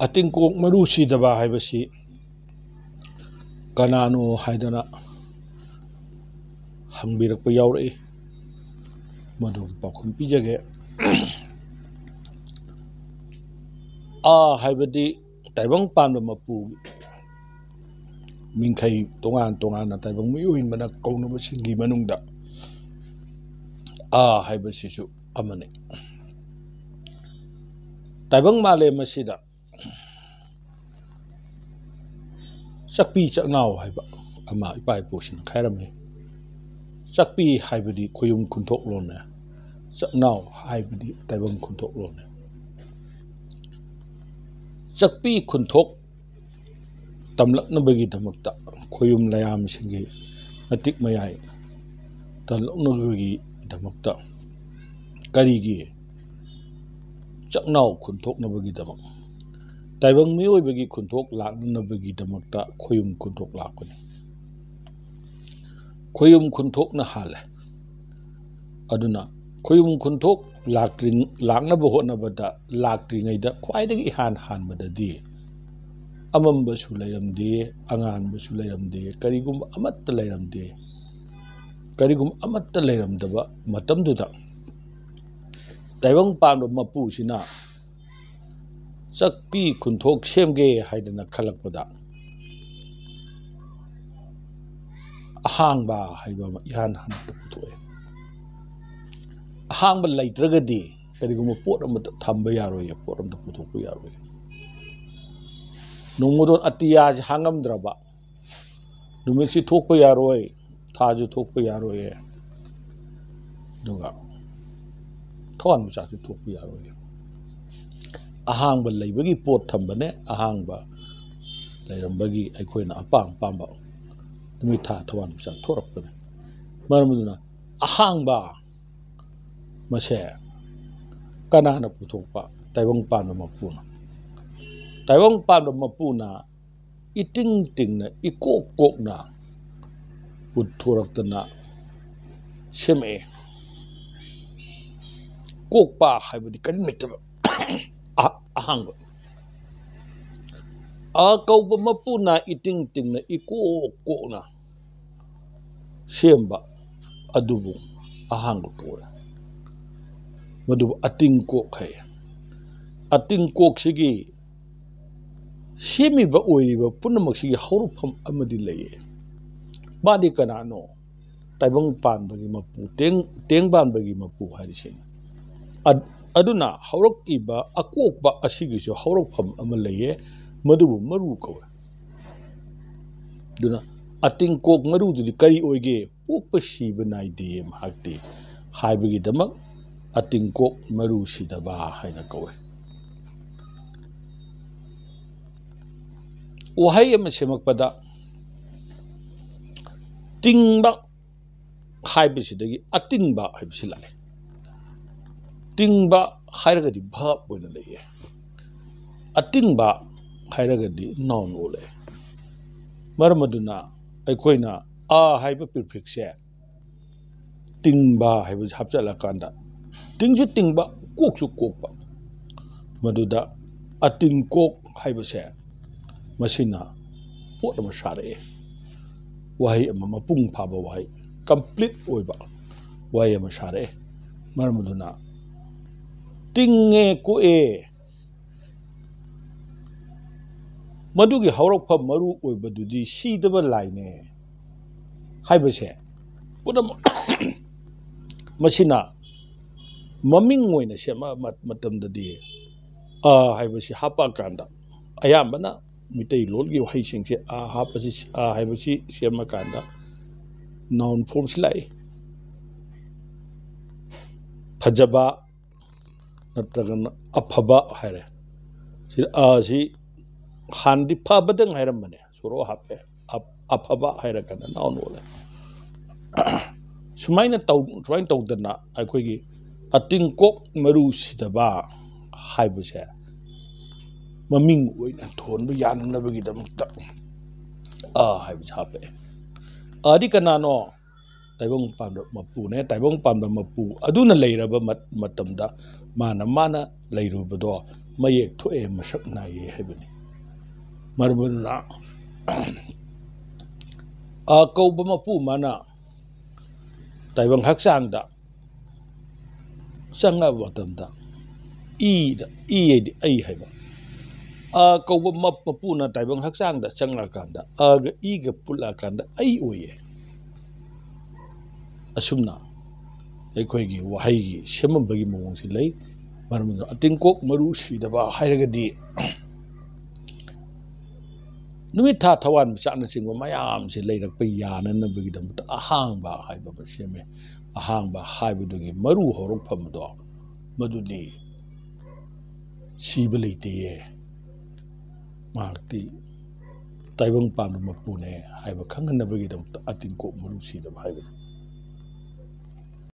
ꯑꯇꯤꯡꯀꯣꯛ ꯃꯔꯨ ꯁꯤꯗꯕ ꯍꯥꯏꯕꯁꯤ ꯀꯅꯥꯅꯣ ꯍꯥꯏꯗꯅ ꯍꯪꯕꯤꯔꯛꯄ ꯌꯥꯎꯔꯛꯏ ꯃꯗꯨꯒꯤ ꯄꯥꯎꯈꯨꯝ ꯄꯤꯖꯒꯦ ꯍꯥꯏꯕꯗꯤ ꯇꯥꯏꯕꯪ ꯄꯥꯟꯕ ꯃꯄꯨꯒꯤ ꯃꯤꯡꯈꯩ ꯇꯣꯉꯥꯟ ꯇꯣꯉꯥꯟꯅ ꯇꯥꯏꯕꯪ ꯃꯤꯑꯣꯏꯕꯅ ꯀꯧꯅꯕꯁꯤꯡꯒꯤ ꯃꯅꯨꯡꯗ ꯍꯥꯏꯕꯁꯤꯁꯨ ꯑꯃꯅꯤ ꯇꯥꯏꯕꯪ ꯃꯥꯂꯦꯝ ꯑꯁꯤꯗ ꯆꯛꯄꯤ ꯆꯛꯅꯥꯎ ꯍꯥꯏꯕ ꯑꯃ ꯏꯄꯥ ꯏꯄꯨꯁꯤꯡꯅ ꯈꯥꯏꯔꯝꯃꯤ ꯆꯛꯄꯤ ꯍꯥꯏꯕꯗꯤ ꯈꯨꯌꯨꯝ ꯈꯨꯟꯊꯣꯛꯂꯣꯟꯅꯦ ꯆꯛꯅꯥꯎ ꯍꯥꯏꯕꯗꯤ ꯇꯥꯏꯕꯪ ꯈꯨꯟꯊꯣꯛꯂꯣꯟꯅꯦ ꯆꯛꯄꯤ ꯈꯨꯟꯊꯣꯛ ꯇꯝꯂꯛꯅꯕꯒꯤꯗꯃꯛꯇ ꯈꯨꯌꯨꯝ ꯂꯌꯥꯝꯁꯤꯡꯒꯤ ꯃꯇꯤꯛ ꯃꯌꯥꯏ ꯇꯝꯂꯛꯅꯕꯒꯤꯗꯃꯛꯇ ꯀꯔꯤꯒꯤ ꯆꯛꯅꯥꯎ ꯈꯨꯟꯊꯣꯛꯅꯕꯒꯤꯗꯃꯛ ꯇꯥꯏꯕꯪ ꯃꯤꯑꯣꯏꯕꯒꯤ ꯈꯨꯟꯊꯣꯛ ꯂꯥꯛꯅꯅꯕꯒꯤꯗꯃꯛꯇ ꯈꯨꯌꯨꯝ ꯈꯨꯟꯊꯣꯛ ꯂꯥꯛꯄꯅꯤ ꯈꯨꯌꯨꯝ ꯈꯨꯟꯊꯣꯛꯅ ꯍꯥꯜꯂꯦ ꯑꯗꯨꯅ ꯈꯨꯌꯨꯝ ꯈꯨꯟꯊꯣꯛ ꯂꯥꯛꯅꯕ ꯍꯣꯠꯅꯕꯗ ꯂꯥꯛꯇ꯭ꯔꯤꯉꯩꯗ ꯈ꯭ꯋꯥꯏꯗꯒꯤ ꯏꯍꯥꯟ ꯍꯥꯟꯕꯗꯗꯤ ꯑꯃꯝꯕꯁꯨ ꯂꯩꯔꯝꯗꯦ ꯑꯉꯥꯟꯕꯁꯨ ꯂꯩꯔꯝꯗꯦ ꯀꯔꯤꯒꯨꯝꯕ ꯑꯃꯠꯇ ꯂꯩꯔꯝꯗꯦ ꯀꯔꯤꯒꯨꯝꯕ ꯑꯃꯠꯇ ꯂꯩꯔꯝꯗꯕ ꯃꯇꯝꯗꯨꯗ ꯇꯥꯏꯕꯪ ꯄꯥꯟꯕ ꯃꯄꯨꯁꯤꯅ ꯆꯛꯄꯤ ꯈꯨꯟꯊꯣꯛ ꯁꯦꯝꯒꯦ ꯍꯥꯏꯗꯅ ꯈꯜꯂꯛꯄꯗ ꯑꯍꯥꯡꯕ ꯍꯥꯏꯕ ꯑꯃ ꯏꯍꯥꯟ ꯍꯥꯟꯕꯗ ꯄꯨꯊꯣꯛꯑꯦ ꯑꯍꯥꯡꯕ ꯂꯩꯇ꯭ꯔꯒꯗꯤ ꯀꯔꯤꯒꯨꯝꯕ ꯄꯣꯠ ꯑꯃꯇ ꯊꯝꯕ ꯌꯥꯔꯣꯏꯌꯦ ꯄꯣꯠ ꯑꯃꯇ ꯄꯨꯊꯣꯛꯄ ꯌꯥꯔꯣꯏ ꯅꯣꯡꯃꯗꯣꯟ ꯑꯇꯤꯌꯥꯁꯤ ꯍꯥꯡꯉꯝꯗ꯭ꯔꯕ ꯅꯨꯃꯤꯠꯁꯤ ꯊꯣꯛꯄ ꯌꯥꯔꯣꯏ ꯊꯥꯁꯨ ꯊꯣꯛꯄ ꯌꯥꯔꯣꯏꯌꯦ ꯑꯗꯨꯒ ꯊꯋꯥꯟꯃꯤꯆꯥꯛꯁꯨ ꯊꯣꯛꯄ ꯌꯥꯔꯣꯏ ꯑꯍꯥꯡꯕ ꯂꯩꯕꯒꯤ ꯄꯣꯠ ꯊꯝꯕꯅꯦ ꯑꯍꯥꯡꯕ ꯂꯩꯔꯝꯕꯒꯤ ꯑꯩꯈꯣꯏꯅ ꯑꯄꯥꯝ ꯑꯄꯥꯝꯕ ꯅꯨꯃꯤꯠ ꯊꯥ ꯊꯋꯥꯟꯃꯤꯆꯥꯛ ꯊꯣꯛꯂꯛꯄꯅꯦ ꯃꯔꯝ ꯑꯗꯨꯅ ꯑꯍꯥꯡꯕ ꯃꯁꯦ ꯀꯅꯥꯅ ꯄꯨꯊꯣꯛꯄ ꯇꯥꯏꯕꯪ ꯄꯥꯟꯕ ꯃꯄꯨꯅ ꯇꯥꯏꯕꯪ ꯄꯥꯟꯕ ꯃꯄꯨꯅ ꯏꯇꯤꯡ ꯇꯤꯡꯅ ꯏꯀꯣꯛ ꯀꯣꯛꯅ ꯄꯨꯊꯣꯔꯛꯇꯅ ꯁꯦꯝꯃꯛꯑꯦ ꯀꯣꯛꯄ ꯍꯥꯏꯕꯗꯤ ꯀꯔꯤꯝ ꯂꯩꯇꯕ ꯑꯍꯥꯡꯕ ꯀꯧꯕ ꯃꯄꯨꯅ ꯏꯇꯤꯡ ꯇꯤꯡꯅ ꯏꯀꯣꯛ ꯀꯣꯛꯅ ꯁꯦꯝꯕ ꯑꯗꯨꯕꯨ ꯑꯍꯥꯡꯕ ꯀꯧꯋꯦ ꯃꯗꯨꯕꯨ ꯑꯇꯤꯡꯀꯣꯛ ꯍꯥꯏ ꯑꯇꯤꯡꯀꯣꯛꯁꯤꯒꯤ ꯁꯦꯝꯃꯤꯕ ꯑꯣꯏꯔꯤꯕ ꯄꯨꯝꯅꯃꯛꯁꯤꯒꯤ ꯍꯧꯔꯛꯐꯝ ꯑꯃꯗꯤ ꯂꯩꯌꯦ ꯃꯥꯗꯤ ꯀꯅꯥꯅꯣ ꯇꯥꯏꯕꯪ ꯄꯥꯟꯕꯒꯤ ꯃꯄꯨ ꯇꯦꯡꯕꯥꯟꯕꯒꯤ ꯃꯄꯨ ꯍꯥꯏꯔꯤꯁꯤꯅꯤ ꯑꯗꯨꯅ ꯍꯧꯔꯛꯏꯕ ꯑꯀꯣꯛꯄ ꯑꯁꯤꯒꯤꯁꯨ ꯍꯧꯔꯛꯐꯝ ꯑꯃ ꯂꯩꯌꯦ ꯃꯗꯨꯕꯨ ꯃꯔꯨ ꯀꯧꯋꯦ ꯑꯗꯨꯅ ꯑꯇꯤꯡꯀꯣꯛ ꯃꯔꯨꯗꯨꯗꯤ ꯀꯔꯤ ꯑꯣꯏꯒꯦ ꯄꯣꯛꯄ ꯁꯤꯕ ꯅꯥꯏꯗꯦ ꯃꯍꯥꯛꯇꯤ ꯍꯥꯏꯕꯒꯤꯗꯃꯛ ꯑꯇꯤꯡꯀꯣꯛ ꯃꯔꯨ ꯁꯤꯗꯕ ꯍꯥꯏꯅ ꯀꯧꯋꯦ ꯋꯥꯍꯩ ꯑꯃ ꯁꯦꯝꯃꯛꯄꯗ ꯇꯤꯡꯕ ꯍꯥꯏꯕꯁꯤꯗꯒꯤ ꯑꯇꯤꯡꯕ ꯍꯥꯏꯕꯁꯤ ꯂꯥꯛꯑꯦ ꯇꯤꯡꯕ ꯍꯥꯏꯔꯒꯗꯤ ꯚꯔꯕ ꯑꯣꯏꯅ ꯂꯩꯌꯦ ꯑꯇꯤꯡꯕ ꯍꯥꯏꯔꯒꯗꯤ ꯅꯥꯎꯟ ꯑꯣꯜꯂꯛꯑꯦ ꯃꯔꯝ ꯑꯗꯨꯅ ꯑꯩꯈꯣꯏꯅ ꯍꯥꯏꯕ ꯄ꯭ꯔꯤꯐꯤꯛꯁꯁꯦ ꯇꯤꯡꯕ ꯍꯥꯏꯕꯁꯤ ꯍꯥꯞꯆꯤꯜꯂꯀꯥꯟꯗ ꯇꯤꯡꯁꯨ ꯇꯤꯡꯕ ꯀꯣꯛꯁꯨ ꯀꯣꯛꯄ ꯃꯗꯨꯗ ꯑꯇꯤꯡꯀꯣꯛ ꯍꯥꯏꯕꯁꯦ ꯃꯁꯤꯅ ꯄꯣꯠ ꯑꯃ ꯁꯥꯔꯛꯑꯦ ꯋꯥꯍꯩ ꯑꯃ ꯃꯄꯨꯡ ꯐꯥꯕ ꯋꯥꯍꯩ ꯀꯝꯄ꯭ꯂꯤꯠ ꯑꯣꯏꯕ ꯋꯥꯍꯩ ꯑꯃ ꯁꯥꯔꯛꯑꯦ ꯃꯔꯝ ꯑꯗꯨꯅ ꯇꯤꯡꯉꯦ ꯀꯣꯛꯑꯦ ꯃꯗꯨꯒꯤ ꯍꯧꯔꯛꯐꯝ ꯃꯔꯨ ꯑꯣꯏꯕꯗꯨꯗꯤ ꯁꯤꯗꯕ ꯂꯥꯏꯅꯦ ꯍꯥꯏꯕꯁꯦ ꯄꯨꯝꯅꯃꯛ ꯃꯁꯤꯅ ꯃꯃꯤꯡ ꯑꯣꯏꯅ ꯁꯦꯝꯃꯛꯑ ꯃꯇꯝꯗꯗꯤ ꯍꯥꯏꯕꯁꯤ ꯍꯥꯞꯄꯛꯑꯀꯥꯟꯗ ꯑꯌꯥꯝꯕꯅ ꯃꯤꯇꯩꯂꯣꯟꯒꯤ ꯋꯥꯍꯩꯁꯤꯡꯁꯦ ꯍꯥꯏꯕꯁꯤ ꯁꯦꯝꯃꯀꯥꯟꯗ ꯅꯥꯎꯟ ꯐꯣꯔꯝꯁꯤ ꯂꯥꯛꯏ ꯐꯖꯕ ꯅꯠꯇ꯭ꯔꯒꯅ ꯑꯐꯕ ꯍꯥꯏꯔꯦ ꯁꯤ ꯍꯥꯟꯅꯗꯤ ꯐꯕꯗꯪ ꯍꯥꯏꯔꯝꯕꯅꯦ ꯁꯣꯔꯣ ꯍꯥꯞꯄꯦ ꯑꯐꯕ ꯍꯥꯏꯔꯀꯥꯟꯗ ꯅꯥꯎꯟ ꯑꯣꯜꯂꯦ ꯁꯨꯃꯥꯏꯅ ꯇꯧꯗꯅ ꯑꯩꯈꯣꯏꯒꯤ ꯑꯇꯤꯡꯀꯣꯛ ꯃꯔꯨ ꯁꯤꯗꯕ ꯍꯥꯏꯕꯁꯦ ꯃꯃꯤꯡ ꯑꯣꯏꯅ ꯊꯣꯟꯕ ꯌꯥꯅꯅꯕꯒꯤꯗꯃꯛꯇ ꯍꯥꯏꯕꯁꯦ ꯍꯥꯞꯄꯛꯑꯦ ꯑꯗꯤ ꯀꯅꯥꯅꯣ ꯇꯥꯏꯕꯪ ꯄꯥꯟꯕ ꯃꯄꯨꯅꯦ ꯇꯥꯏꯕꯪ ꯄꯥꯟꯕ ꯃꯄꯨ ꯑꯗꯨꯅ ꯂꯩꯔꯕ ꯃꯇꯝꯗ ꯃꯥꯅ ꯂꯩꯔꯨꯕꯗꯣ ꯃꯌꯦꯛ ꯊꯣꯛꯑꯦ ꯃꯁꯛ ꯅꯥꯏꯌꯦ ꯍꯥꯏꯕꯅꯤ ꯃꯔꯝ ꯑꯗꯨꯅ ꯀꯧꯕ ꯃꯄꯨ ꯃꯥꯅ ꯇꯥꯏꯕꯪ ꯍꯛꯆꯥꯡꯗ ꯆꯪꯉꯕ ꯃꯇꯝꯗ ꯏ ꯍꯥꯏꯗꯤ ꯑꯩ ꯍꯥꯏꯕ ꯀꯧꯕ ꯃꯄꯨꯅ ꯇꯥꯏꯕꯪ ꯍꯛꯆꯥꯡꯗ ꯆꯪꯂꯀꯥꯟꯗ ꯑꯒ ꯏꯒ ꯄꯨꯜꯂꯛꯑꯀꯥꯟꯗ ꯑꯩ ꯑꯣꯏꯌꯦ ꯑꯁꯨꯝꯅ ꯑꯩꯈꯣꯏꯒꯤ ꯋꯥꯍꯩꯒꯤ ꯁꯦꯝꯃꯝꯕꯒꯤ ꯃꯑꯣꯡꯁꯤ ꯂꯩ ꯃꯔꯝ ꯑꯗꯨꯅ ꯑꯇꯤꯡꯀꯣꯛ ꯃꯔꯨ ꯁꯤꯗꯕ ꯍꯥꯏꯔꯒꯗꯤ ꯅꯨꯃꯤꯠ ꯊꯥ ꯊꯋꯥꯟꯃꯤꯆꯥꯛꯅꯆꯤꯡꯕ ꯃꯌꯥꯝꯁꯦ ꯂꯩꯔꯛꯄ ꯌꯥꯅꯅꯕꯒꯤꯗꯃꯛꯇ ꯑꯍꯥꯡꯕ ꯍꯥꯏꯕ ꯑꯃ ꯁꯦꯝꯃꯦ ꯑꯍꯥꯡꯕ ꯍꯥꯏꯕꯗꯨꯒꯤ ꯃꯔꯨ ꯍꯧꯔꯛꯐꯝꯗꯣ ꯃꯗꯨꯗꯤ ꯁꯤꯕ ꯂꯩꯇꯦꯌꯦ ꯃꯍꯥꯛꯇꯤ ꯇꯥꯏꯕꯪ ꯄꯥꯟꯕ ꯃꯄꯨꯅꯦ ꯍꯥꯏꯕ ꯈꯪꯍꯟꯅꯕꯒꯤꯗꯃꯛꯇ ꯑꯇꯤꯡꯀꯣꯛ ꯃꯔꯨ ꯁꯤꯗꯕ ꯍꯥꯏꯕꯅꯤ